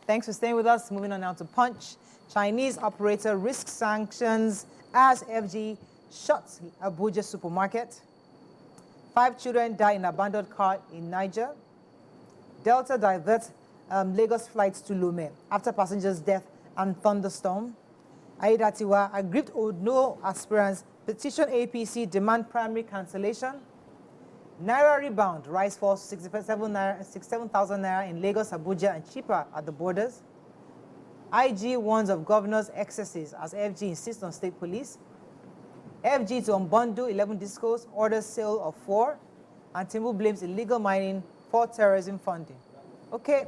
Thanks for staying with us. Moving on now to Punch. Chinese operator risks sanctions as FG shuts Abuja supermarket. 5 children die in abandoned car in Niger. Delta diverts Lagos flights to Lome after passenger's death and thunderstorm. Aiyedatiwa, aggrieved Ondo aspirants petition APC demand primary cancellation. Naira rebound, rise for 67,000 naira in Lagos, Abuja, and cheaper at the borders. IG warns of governor's excesses as FG insists on state police. FG to unbundle 11 discos, orders sale of 4. And Tinubu blames illegal mining for terrorism funding. Okay.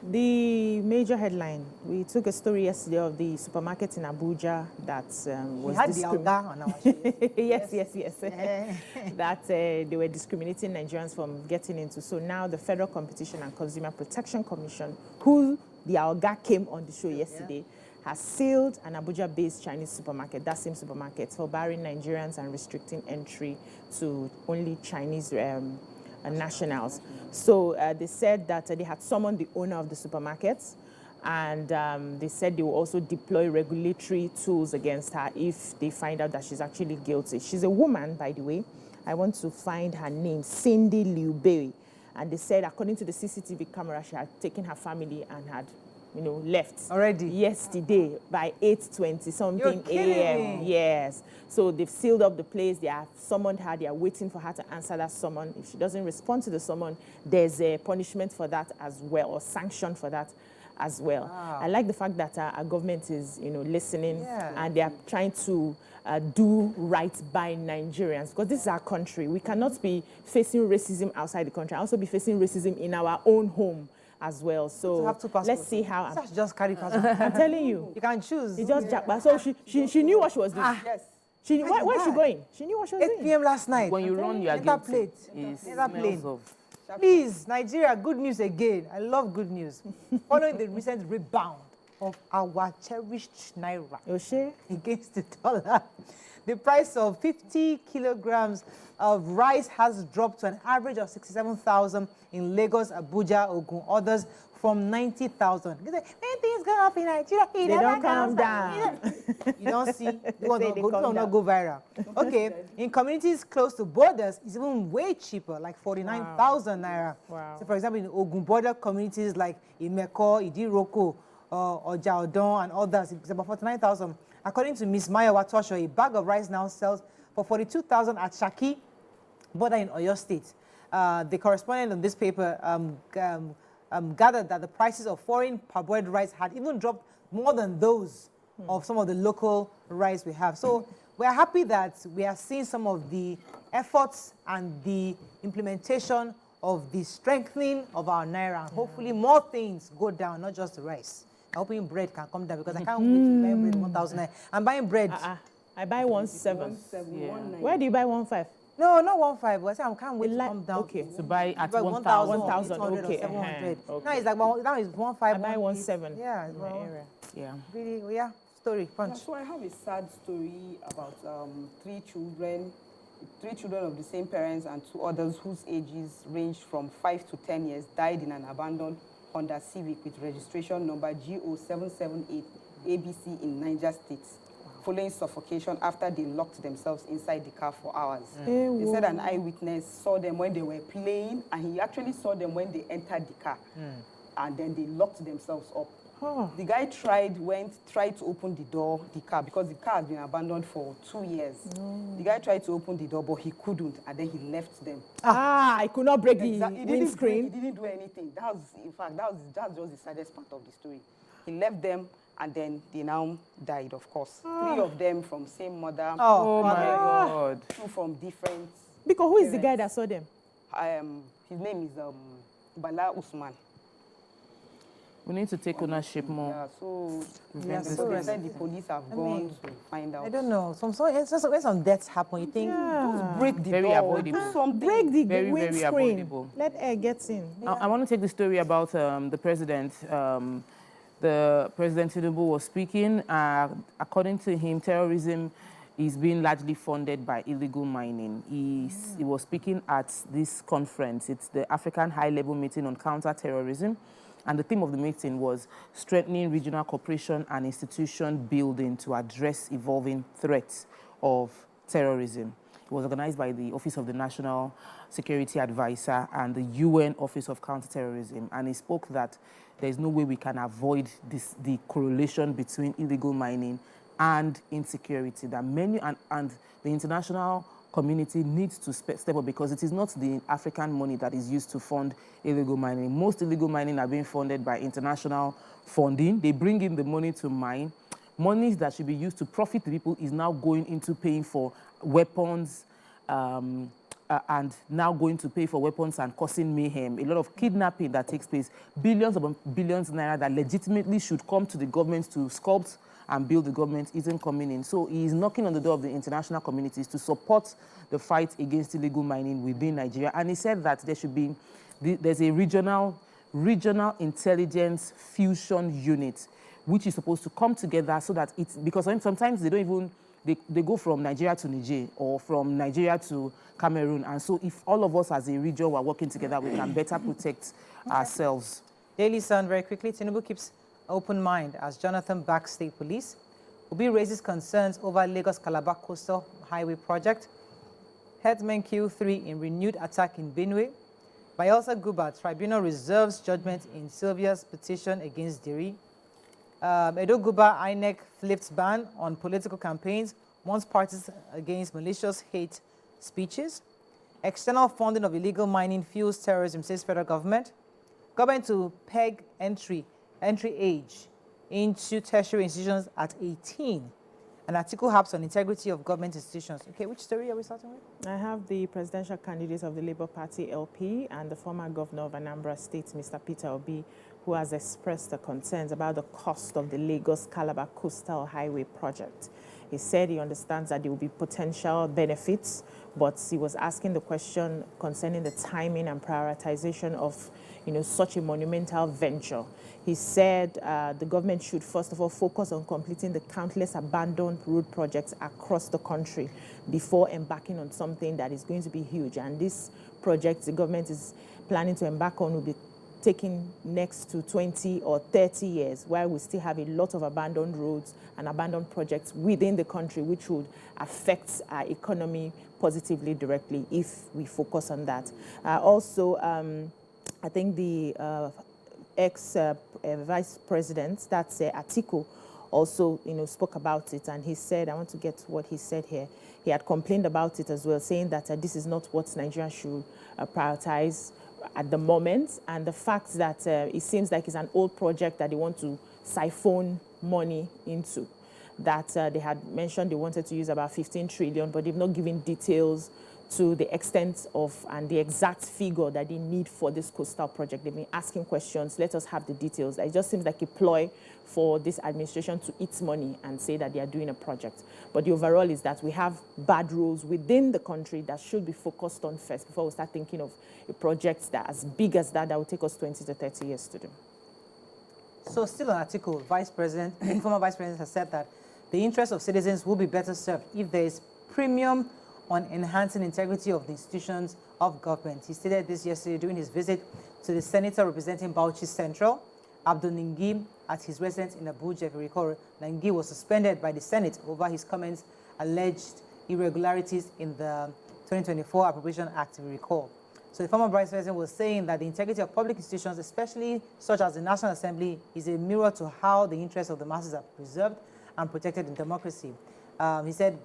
The major headline, we took a story yesterday of the supermarket in Abuja that was... had the Alga on our show. Yes. That they were discriminating Nigerians from getting into. So now the Federal Competition and Consumer Protection Commission, who the Alga came on the show yesterday, has sealed an Abuja-based Chinese supermarket, that same supermarket, for barring Nigerians and restricting entry to only Chinese nationals. So they said that they had summoned the owner of the supermarket, and they said they will also deploy regulatory tools against her if they find out that she's actually guilty. She's a woman, by the way. I want to find her name, Cindy Liubei. And they said, according to the CCTV camera, she had taken her family and had, left already yesterday by 8:20 something a.m. Yes. So they've sealed up the place. They have summoned her. They are waiting for her to answer that summon. If she doesn't respond to the summon, there's a punishment for that as well, or sanction for that as well. Wow. I like the fact that our government is, listening, and they are trying to do right by Nigerians, because this is our country. We cannot be facing racism outside the country, also be facing racism in our own home as well. So let's see how. Just carry passport. I'm telling you. You can choose. You just jackpot. So she knew what she was doing. Yes. Where is she going? She knew what she was 8 doing. p.m. last night. When you run your plate. Plane. Please, Nigeria, good news again. I love good news. Following the recent rebound of our cherished Naira against the dollar, the price of 50 kilograms of rice has dropped to an average of 67,000 in Lagos, Abuja, Ogun, others from 90,000. When things go up in Nigeria, they don't calm down. You don't see, they will not go viral. Okay, in communities close to borders, it's even way cheaper, like 49,000 naira. Wow. So, for example, in Ogun border communities like Imeko, Idiroko, Oja Odon, and others, it's about 49,000. According to Ms. Maya Watosho, a bag of rice now sells for 42,000 at Shaki, border in Oyo State. The correspondent on this paper gathered that the prices of foreign parboiled rice had even dropped more than those of some of the local rice we have. So we're happy that we are seeing some of the efforts and the implementation of the strengthening of our Naira. And hopefully more things go doing, not just the rice. I'm hoping bread can come down, because I can't wait to buy bread 1,000 naira. I'm buying bread. I buy 1.7. Where do you buy 1.5? No, not 1.5. But I say I can't wait to come down. Okay. To buy at 1,000. 1,000. Okay. 700. Okay. Now it's like now it's 1.5. I buy 1.7. Yeah. in my area. Yeah. Really, yeah. Story, Punch. So I have a sad story about three children of the same parents and 2 others whose ages ranged from 5 to 10 years died in an abandoned Honda Civic with registration number GO778 ABC in Niger State, following suffocation after they locked themselves inside the car for hours. They said an eyewitness saw them when they were playing, and he actually saw them when they entered the car, and then they locked themselves up. The guy tried to open the car, because the car has been abandoned for 2 years. The guy tried to open the door, but he couldn't, and then he left them. I could not break the windscreen. He didn't do anything. That's just the saddest part of the story. He left them, and then they now died, of course. 3 of them from same mother. Oh my God. 2 from different. Because who is the guy that saw them? His name is Bala Usman. We need to take ownership more. Yeah, so they said the police have gone to find out. I don't know. When some deaths happen, you think, just break the Very door. avoidable. Something. Break the Very, very windscreen. avoidable. Let air get in. I want to take the story about the president. The President Tinubu was speaking. According to him, terrorism is being largely funded by illegal mining. He was speaking at this conference. It's the African High-Level Meeting on Counter-Terrorism. And the theme of the meeting was strengthening regional cooperation and institution building to address evolving threats of terrorism. It was organized by the Office of the National Security Advisor and the UN Office of Counterterrorism. And he spoke that there is no way we can avoid the correlation between illegal mining and insecurity, that many, and the international community needs to step up, because it is not the African money that is used to fund illegal mining. Most illegal mining are being funded by international funding. They bring in the money to mine. Money that should be used to profit the people is now going into paying for weapons, and now going to pay for weapons and causing mayhem. A lot of kidnapping that takes place, billions upon billions naira that legitimately should come to the government to sculpt and build the government isn't coming in. So he is knocking on the door of the international communities to support the fight against illegal mining within Nigeria. And he said that there should be, there's a regional intelligence fusion unit, which is supposed to come together so that it's, because sometimes they don't even, they go from Nigeria to Niger or from Nigeria to Cameroon. And so if all of us as a region were working together, we can better protect ourselves. Daily Sun, very quickly, Tinubu keeps open mind as Jonathan backs state police. Obi raises concerns over Lagos-Calabar Coastal Highway project. Headsmen kill 3 in renewed attack in Benue. Bayelsa Guba, tribunal reserves judgment in Sylvia's petition against Diri. Edo Guba, INEC flipped ban on political campaigns, warns parties against malicious hate speeches. External funding of illegal mining fuels terrorism, says federal government. Government to peg entry age into tertiary institutions at 18. An article harps on integrity of government institutions. Okay, which story are we starting with? I have the presidential candidate of the Labour Party, LP, and the former governor of Anambra State, Mr. Peter Obi, who has expressed the concerns about the cost of the Lagos-Calabar Coastal Highway project. He said he understands that there will be potential benefits, but he was asking the question concerning the timing and prioritization of such a monumental venture. He said the government should first of all focus on completing the countless abandoned road projects across the country before embarking on something that is going to be huge. And this project the government is planning to embark on will be taking next to 20 or 30 years, while we still have a lot of abandoned roads and abandoned projects within the country, which would affect our economy positively directly if we focus on that. I think the ex-vice president, that's Atiku, also spoke about it, and he said, I want to get what he said here. He had complained about it as well, saying that this is not what Nigeria should prioritize at the moment, and the fact that it seems like it's an old project that they want to siphon money into. That they had mentioned they wanted to use about 15 trillion, but they've not given details to the extent of and the exact figure that they need for this coastal project. They've been asking questions, let us have the details. It just seems like a ploy for this administration to eat money and say that they are doing a project. But the overall is that we have bad roads within the country that should be focused on first before we start thinking of a project that as big as that will take us 20 to 30 years to do. So still an article, former vice president has said that the interests of citizens will be better served if there is premium on enhancing integrity of the institutions of government. He stated this yesterday during his visit to the senator representing Bauchi Central, Abdul Ningi, at his residence in Abuja. If you recall, Ningi was suspended by the Senate over his comments alleged irregularities in the 2024 Appropriation Act, if you recall. So the former vice president was saying that the integrity of public institutions, especially such as the National Assembly, is a mirror to how the interests of the masses are preserved and protected in democracy. He said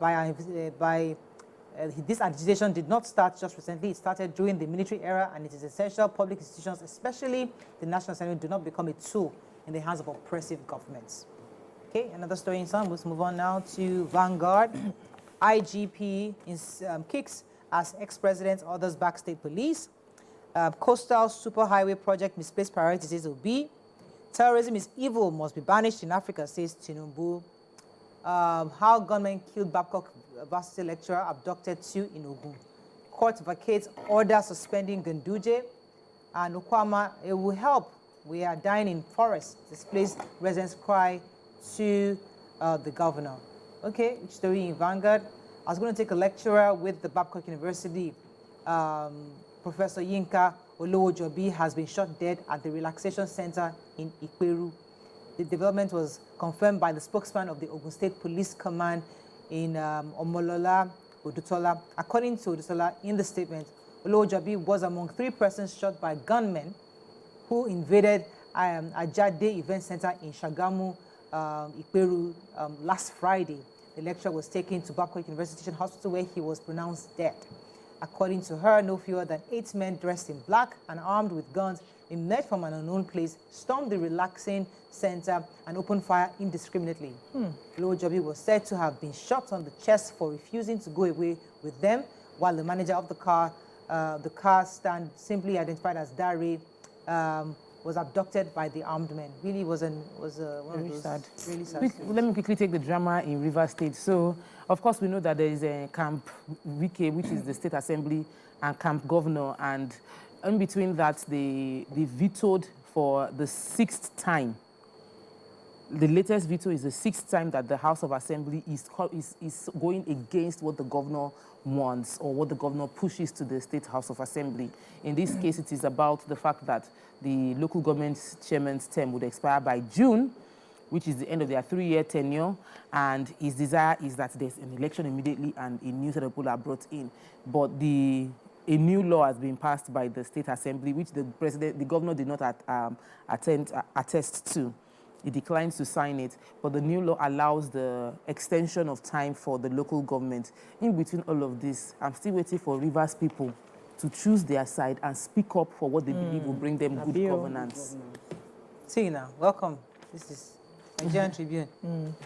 this agitation did not start just recently. It started during the military era, and it is essential public institutions, especially the National Assembly, do not become a tool in the hands of oppressive governments. Okay, another story in some. Let's move on now to Vanguard. IGP kicks as ex-president, others back state police. Coastal superhighway project misplaced priorities, says Obi. Terrorism is evil, must be banished in Africa, says Tinubu. How gunmen killed Babcock varsity lecturer, abducted 2 in Ogun. Court vacates order suspending Ganduje. And Okwama, it will help. We are dying in forest. Displaced residents cry to the governor. Okay, which story in Vanguard? I was going to take a lecturer with the Babcock University, Professor Yinka Olusola has been shot dead at the relaxation center in Ikperu. The development was confirmed by the spokesman of the Ogun State Police Command in Omolola, Odutola. According to Olusola, in the statement, Olusola was among 3 persons shot by gunmen who invaded Ajade Event Center in Shagamu, Ikperu, last Friday. The lecturer was taken to Babcock University Teaching Hospital where he was pronounced dead. According to her, no fewer than 8 men dressed in black and armed with guns emerged from an unknown place, stormed the relaxing center, and opened fire indiscriminately. Olusola was said to have been shot on the chest for refusing to go away with them, while the manager of the car stand, simply identified as Dare, was abducted by the armed men. Really was one of those sad. Really sad. Let me quickly take the drama in Rivers State. So, of course, we know that there is a Camp Wike, which is the state assembly, and Camp Governor, and in between that, they vetoed for the 6th time. The latest veto is the 6th time that the House of Assembly is going against what the governor wants or what the governor pushes to the State House of Assembly. In this case, it is about the fact that the local government chairman's term would expire by June, which is the end of their 3-year tenure, and his desire is that there's an election immediately and a new set of people are brought in. But a new law has been passed by the State Assembly, which the governor did not attest to. He declines to sign it, but the new law allows the extension of time for the local government. In between all of this, I'm still waiting for Rivers people to choose their side and speak up for what they believe will bring them good governance. See now, welcome. This is Nigerian Tribune.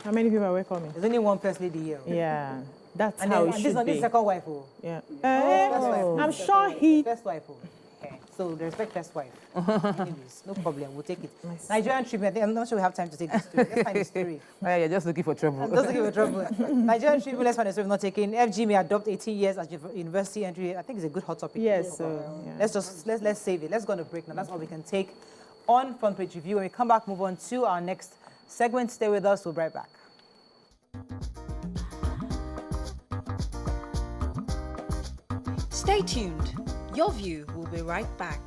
How many people are welcoming? There's only one first lady here. Yeah, that's And how then, it this should is not be. his second wife. Oh. Yeah. First wife. I'm sure he... First wife. Oh. Okay. So the respect first wife. Anyways, no problem. We'll take it. Nice. Nigerian Tribune. I think, I'm not sure we have time to take this story. Let's find the story. Oh, yeah, you're just looking for trouble. Just looking for trouble. Nigerian Tribune. Let's find the story. Not taking. FG may adopt 18 years as university entry. I think it's a good hot topic. Yes. Let's save it. Let's go on a break now. That's all we can take on Front Page Review. When we come back, move on to our next segment. Stay with us. We'll be right back. Stay tuned. Your View will be right back.